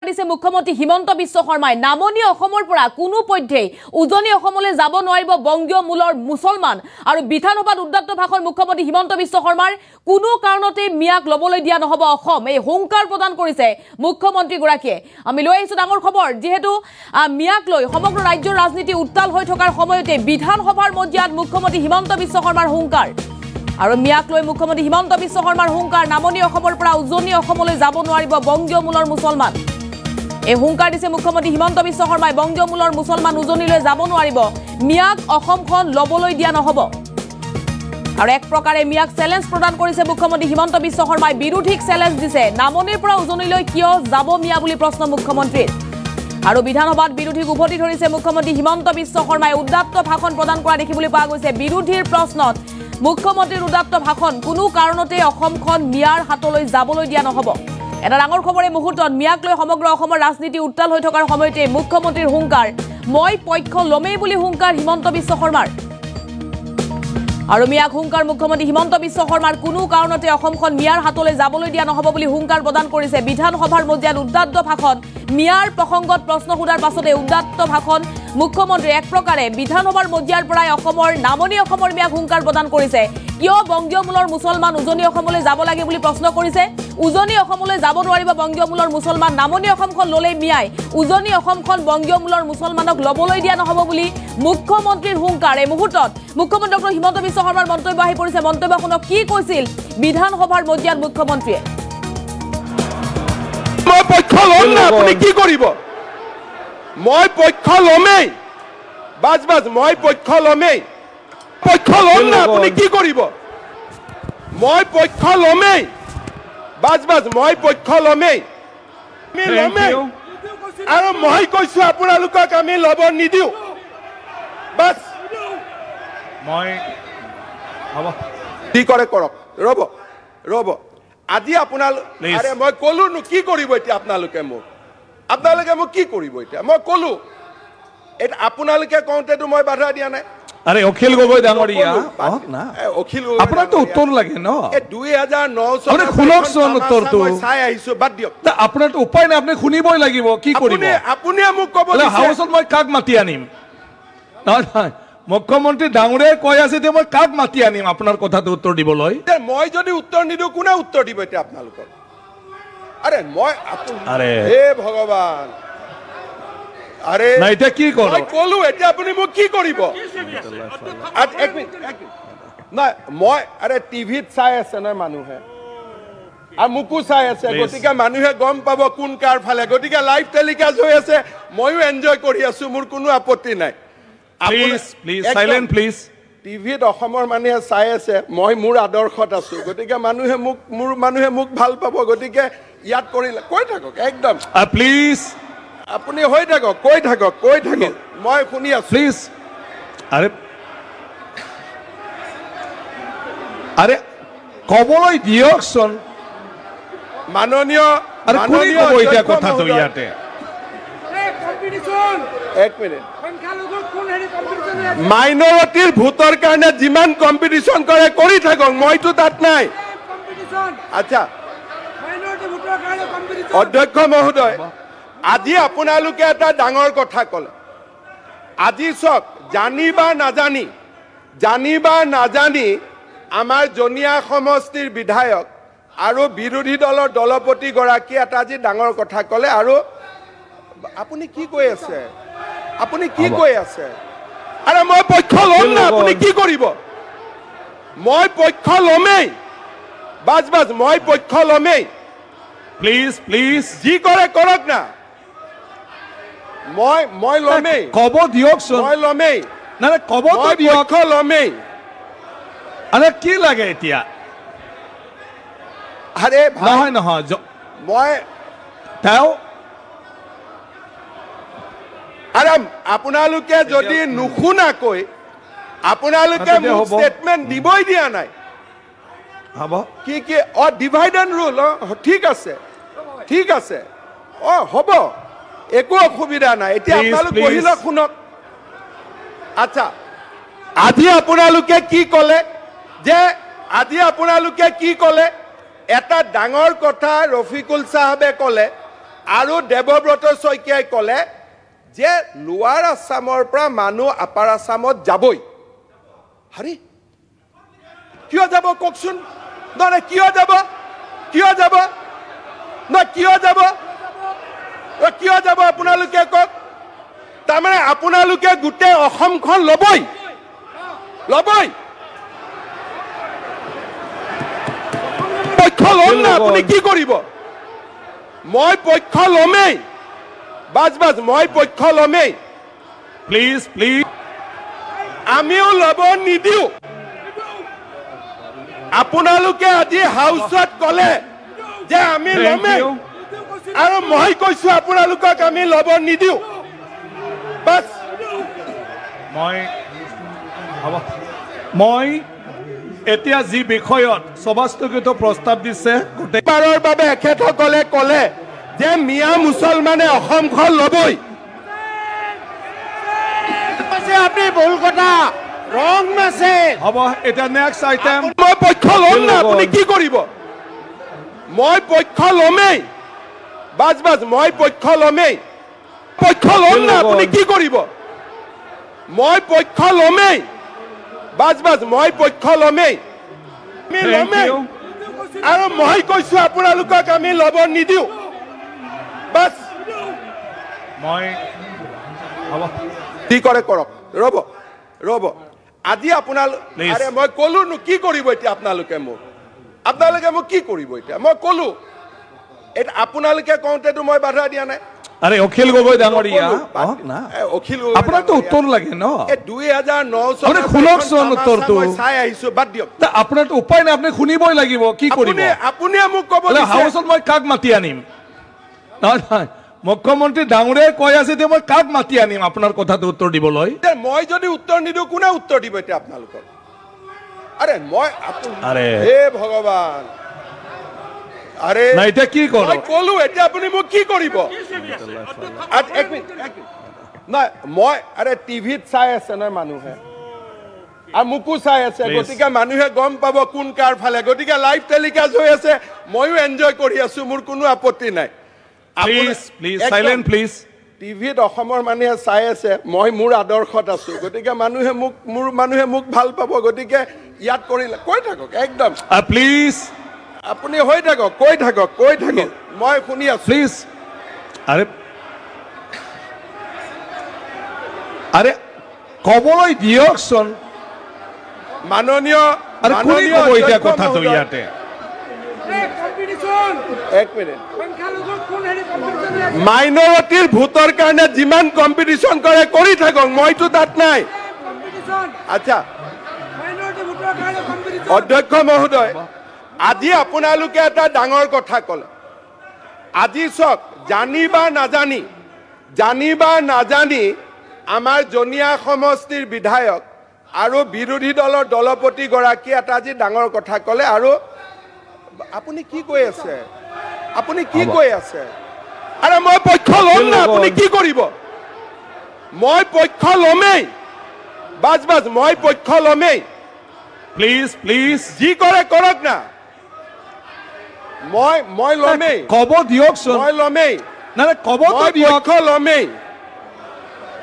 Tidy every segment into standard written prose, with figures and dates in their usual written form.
দিছে মুখ্যমন্ত্ৰী হিমন্ত বিশ্ব শৰ্মাই নামনি অসমৰ পৰা কোনো পধ্যেই উজনি অসমলৈ যাব নোৱাৰিব বংগীয় মূলৰ মুছলমান আৰু বিধানসভাত উদ্দাত্ত ভাষণ মুখ্যমন্ত্ৰী হিমন্ত বিশ্ব শৰ্মাৰ কোনো কাৰণতে মিয়াক লবলৈ দিয়া নহব অসম এই হুংকাৰ প্ৰদান কৰিছে মুখ্যমন্ত্ৰী গৰাকীয়ে আমি লৈ আহিছো ডাঙৰ খবৰ যেহেতু মিয়াক লৈ সমগ্ৰ ৰাজ্যৰ ৰাজনীতি উত্তাল হৈ থকাৰ সময়তে বিধানসভাৰ মজিয়াত মুখ্যমন্ত্ৰী হিমন্ত বিশ্ব শৰ্মাৰ হুংকাৰ আৰু মিয়াক লৈ মুখ্যমন্ত্ৰী হিমন্ত বিশ্ব শৰ্মাৰ হুংকাৰ নামনি অসমৰ পৰা উজনি অসমলৈ যাব নোৱাৰিব বংগীয় মূলৰ মুছলমান এই হুংকাৰ দিছে মুখ্যমন্ত্ৰী হিমন্ত বিশ্ব শৰ্মাই বংগীয় মূলৰ মুছলমান উজনিলৈ যাব নোৱাৰিব মিয়াক অসমখন লবলৈ দিয়া নহব আৰু এক প্ৰকাৰে মিয়াক চ্যালেঞ্জ প্ৰদান কৰিছে মুখ্যমন্ত্ৰী হিমন্ত বিশ্ব শৰ্মাই বিৰোধীক চ্যালেঞ্জ দিছে নামনিৰ পৰা উজনিলৈ কিয় যাব মিয়া বুলি প্ৰশ্ন মুখ্যমন্ত্ৰীৰ আৰু বিধানসভাত বিৰোধীক উভতি ধৰিছে মুখ্যমন্ত্ৰী হিমন্ত বিশ্ব শৰ্মাই উদ্দাত্ত ভাষণ প্ৰদান কৰা দেখিবলৈ পোৱা গৈছে বিৰোধীৰ প্ৰশ্নত মুখ্যমন্ত্ৰীৰ উদ্দাত্ত ভাষণ কোনো কাৰণতে অসমখন মিয়াৰ হাতলৈ যাবলৈ দিয়া নহব এটা ডাঙৰ খবৰ এই মুহূৰ্তত মিয়াক লৈ সমগ্ৰ অসমৰ ৰাজনীতি উত্তাল হৈ থকাৰ সময়তে মুখ্যমন্ত্ৰীৰ হুংকাৰ মই পক্ষ লমেই বুলি হুংকাৰ হিমন্ত বিশ্ব শৰ্মাৰ আৰু মিয়াক হুংকাৰ মুখ্যমন্ত্ৰী হিমন্ত বিশ্ব শৰ্মাৰ কোনো কাৰণতে অসমখন মিয়াৰ হাতলৈ যাবলৈ দিয়া নহব বুলি হুংকাৰ প্ৰদান কৰিছে বিধানসভাৰ মজিয়াত উদ্দাত্ত ভাষণ মিয়াৰ প্ৰসংগত প্ৰশ্ন সোধাৰ পাছতে উদ্দাত্ত ভাষণ মুখ্যমন্ত্ৰী এক প্ৰকাৰে বিধানসভাৰ মজিয়াৰ পৰাই অসমৰ নামনি অসমৰ মিয়াক হুংকাৰ প্ৰদান কৰিছে কিয় বংগীয় মূলৰ মুছলমান উজনি অসমলৈ যাব লাগে বুলি প্ৰশ্ন কৰিছে উজনি অসমলৈ যাব নোৱাৰিব বংগীয় মূলৰ মুছলমান নামনি অসমখন ললে মিয়াই উজনি অসমখন বংগীয় মূলৰ মুছলমানক লবলৈ দিয়া নহব বুলি মুখ্যমন্ত্ৰীৰ হুংকাৰ এই মুহূৰ্তত মুখ্যমন্ত্ৰী ডক্টৰ হিমন্ত বিশ্ব শৰ্মাৰ মন্তব্য আহি পৰিছে মন্তব্য শুনক কি কৈছিল বিধানসভাৰ মজিয়াত মুখ্যমন্ত্ৰীয়ে মই পক্ষ লম না আপুনি কি কৰিব মই পক্ষ লমেই বাজ মই পক্ষ লমেই পক্ষ লম না আপুনি কি কৰিব মই পক্ষ লমেই বাজ মই পক্ষ লমেই আমি লমেই আৰু মই কৈছো আপোনালোকক আমি লব নিদিও বাস মই হ'ব কি কৰে কৰক ৰব আজি আপোনালোক আৰে মই কলো নো কি কৰিব এতিয়া আপোনালোকে মোক কি কৰিব এতিয়া মই কলো এটা আপোনালোকে কওঁতেতো মই বাধা দিয়া নাই আরে অখিল গগৈ ডাঙৰীয়া না অখিল আপোনাৰ তো উত্তৰ লাগে ন এই 2009 আপুনি শুনকচোন উত্তৰটো মই চাই আহিছো বাদ দিয়ক আপোনাৰ তো উপায় নাই আপুনি শুনিবই লাগিব কি কৰিব আপুনি মোক ক'ব হাউচত মই কাক মাতি আনিম নহয় মুখ্যমন্ত্ৰী ডাঙৰীয়াই কৈ আছে যে মই কাক মাতি আনিম আপোনাৰ কথাটো উত্তৰ দিবলৈ মই যদি উত্তৰ নিদিও কোনে উত্তৰ দিব এতিয়া আপোনালোকৰ আৰে মই আৰে হে ভগৱান আৰে না এটা কি কৰো মই কলো এতিয়া আপুনি মোক কি কৰিব এক মিনিট নাই মই আৰে টিভিত চাই আছে না মানুহে আৰু মুকু চাই আছে গতিকে মানুহে গম পাব কোন কাৰ ফালে গতিকে লাইভ টেলিকাষ্ট হৈ আছে ময়ো এনজয় কৰি আছো মোৰ কোনো আপত্তি নাই প্লিজ সাইলেন্ট প্লিজ টিভিত অসমৰ মানুহে চাই আছে মই মোৰ আদৰ্শত আছো গতিকে মানুহে মোক ভাল পাব গতিকে ইয়াত কৰিলে কৈ থাকক একদম প্লিজ আপুনি হৈ থাকক কৈ থাকক মই শুনি আছো প্লিজ আরে কবলৈ দিয়কচোন মাননীয় এতিয়া কথাটো ইয়াতে এক মিনিট মাইনৰিটিৰ ভোটৰ কাৰণে যিমান কম্পিটিশন কৰে কৰি থাকক মইতো তাত নাই আচ্ছা অধ্যক্ষ মহোদয় আজি আপোনালোকে এটা ডাঙৰ কথা ক'লে আজি চক জানি বা নাজানি আমাৰ জনিয়া সমষ্টিৰ বিধায়ক আৰু বিৰোধী দলৰ দলপতি গৰাকী এটা আজি ডাঙৰ কথা ক'লে আৰু আপুনি কি কৈ আছে আৰে মই পক্ষ লম না আপুনি কি কৰিব মই পক্ষ লমেই বাজ মই পক্ষ লমেই প্লিজ যি কৰে কৰক না মই লমেই কব দিয়কচোন মই লমেই না কব দিয়ক পক্ষ লমেই আরে কি লাগে এতিয়া আরে নহয় মই তাও আরে আপোনালোকে যদি নুশুনাকৈ আপোনালোকে মোক স্টেটমেন্ট দিবই দিয়া নাই হ'ব কি ডিভাইড এণ্ড ৰুল ঠিক আছে হ'ব একো অসুবিধা নাই এতিয়া আপোনালোক বহিলে শুনক আচ্ছা আজি আপোনালোকে কি ক'লে এটা ডাঙৰ কথা ৰফিকুল সাহেবে ক'লে আৰু দেৱব্ৰত শইকীয়াই ক'লে যে লোৱাৰ আছামৰ পৰা মানুহ আপাৰ আছামত যাবই হাৰি কিয় যাব কওকচোন নহয় কিয় যাব কিয় যাব নহয় কিয় যাব কিয় যাব আপোনালোকে কওক তাৰমানে আপোনালোকে গোটেই অসমখন ল'বই ল'বই পক্ষ ল'ম না আপুনি কি কৰিব মই পক্ষ ল'মেই বাজ মই পক্ষ ল'মেই প্লিজ প্লিজ আমিও ল'ব নিদিওঁ আপোনালোকে আজি হাউচত ক'লে যে আমি ল'মেই আৰু মই কৈছোঁ আপোনালোকক আমি ল'ব নিদিওঁ বাছ মই এতিয়া যি বিষয়ত সভাস্থগিত প্ৰস্তাৱ দিছে গোটেইবাৰৰ বাবে এখেতসকলে ক'লে যে মিয়া মুছলমানে অসমখন ল'বই আপুনি ভুল কথা ৰং মেছেজ হ'ব এতিয়া নেক্সট আইটেম মই পক্ষ ল'ম না আপুনি কি কৰিব মই পক্ষ ল'মেই বাজ মই পক্ষ ল'মেই পক্ষ ল'ম না আপুনি কি কৰিব মই পক্ষ ল'মেই বাজ মই পক্ষ ল'মেই আমি ল'মেই আৰু মই কৈছোঁ আপোনালোকক আমি ল'ব নিদিওঁ বাছ মই হ'ব কি কৰে কৰক ৰ'ব ৰ'ব আজি আপোনালোকে আৰে মই ক'লো নো কি কৰিব এতিয়া আপোনালোকে মোক কি কৰিব এতিয়া মই ক'লো এটা আপোনালোকে কওঁতেতো মই বাধা দিয়া নাই আরে অখিল গগৈ ডাঙৰীয়া অখিল আপোনাৰতো উত্তৰ লাগে ন 2009 আপুনি শুনকচোন উত্তৰটো মই চাই আহিছো বাদ দিয়ক আপোনাৰতো উপায় নাই আপুনি শুনিবই লাগিব কি কৰিব আপুনি মোক ক'ব হাউচত মই কাক মাতি আনিম নহয় মুখ্যমন্ত্ৰী ডাঙৰীয়াই কৈ আছে যে মই কাক মাতি আনিম আপোনাৰ কথাটো উত্তৰ দিবলৈ মই যদি উত্তৰ নিদিওঁ কোনে উত্তৰ দিব এতিয়া আপোনালোকক আৰে মই আৰে হে ভগৱান আৰে না এটা কি কৰো মই কলু এটা আপুনি মোক কি কৰিব এক মিনিট না মই আরে টিভিত চাই আছে না মানুহে আর মুকু চাই আছে গতিকে মানুহে গম পাব কোন কাৰ ফালে গতিকে লাইভ টেলিকাস্ট হৈ আছে ময়ো এনজয় কৰি আছো মোৰ কোনো আপত্তি নাই প্লিজ সাইলেন্ট প্লিজ টিভিত অসমৰ মানুহে চাই আছে মই মোৰ আদৰ্শত আছো গতিকে মানুহে মোক ভাল পাব গতিকে ইয়াত কৰিলে কৈ থাকক একদম প্লিজ আপুনি হৈ থাকক কৈ থাকক মই শুনি আছো প্লিজ আরে কবলৈ দিয়কচোন মাননীয় কথাটো ইয়াতে এক মিনিট মাইনৰিটিৰ ভোটৰ কাৰণে যিমান কম্পিটিশন কৰে কৰি থাকক মইতো তাত নাই আচ্ছা অধ্যক্ষ মহোদয় আজি আপোনালোকে এটা ডাঙৰ কথা ক'লে আজি চক জানি বা নাজানি আমাৰ জনিয়া সমষ্টিৰ বিধায়ক আৰু বিৰোধী দলৰ দলপতি গৰাকী এটা আজি ডাঙৰ কথা ক'লে আৰু আপুনি কি কৈ আছে আৰে মই পক্ষ ল'ম না আপুনি কি কৰিব মই পক্ষ ল'মেই বাজ মই পক্ষ ল'মেই প্লিজ যি কৰে কৰক না মই ল'মেই কব দিয়কচোন মই ল'মেই না কব দিয়ক পক্ষ ল'মেই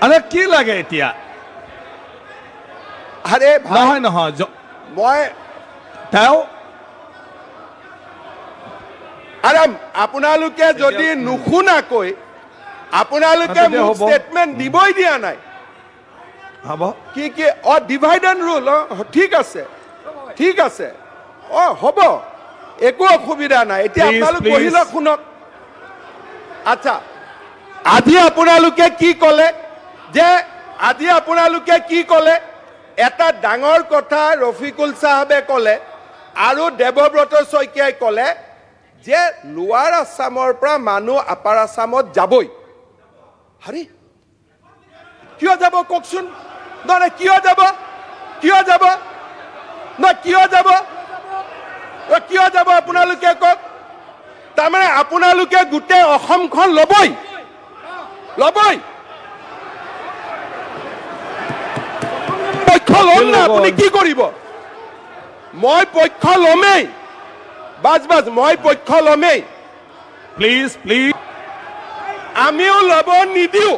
আরে কি লাগে এতিয়া আরে নহয় মই তাও আৰাম আপোনালোকে যদি নুশুনাকৈ আপোনালোকে মোক ষ্টেটমেন্ট দিবই দিয়া নাই হ'ব কি ডিভাইড এণ্ড ৰুল ঠিক আছে হ'ব একো অসুবিধা নাই এতিয়া আপোনালোক বহিলক শুনক আচ্ছা আজি আপোনালোকে কি ক'লে এটা ডাঙৰ কথা ৰফিকুল সাহেবে ক'লে আৰু দেৱব্ৰত শইকীয়াই ক'লে যে লোৱাৰ আছামৰ পৰা মানুহ আপাৰ আছামত যাবই হাৰি কিয় যাব কওকচোন নহয় কিয় যাব আপোনালোকে কওক তাৰমানে আপোনালোকে গোটেই অসমখন ল'বই পক্ষ ল'ম না আপুনি কি কৰিব মই পক্ষ ল'মেই বাজ মই পক্ষ ল'মেই প্লিজ আমিও ল'ব নিদিওঁ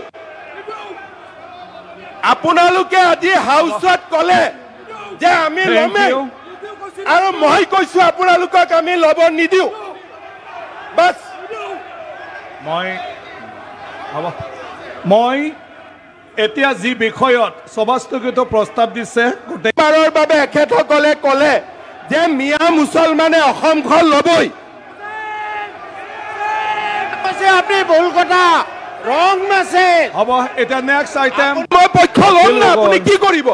আপোনালোকে আজি হাউচত ক'লে যে আমি ল'মেই আৰু মই কৈছো আপোনালোকক আমি ল'ব নিদিওঁ বাছ মই এতিয়া যি বিষয়ত সভাস্থগিত প্ৰস্তাৱ দিছে গোটেইবাৰৰ বাবে এখেতসকলে ক'লে যে মিয়া মুছলমানে অসমখন ল'বই আপুনি ভুল কথা ৰং মেছেজ হ'ব এতিয়া নেক্সট আইটেম মই পক্ষ ল'ম না আপুনি কি কৰিব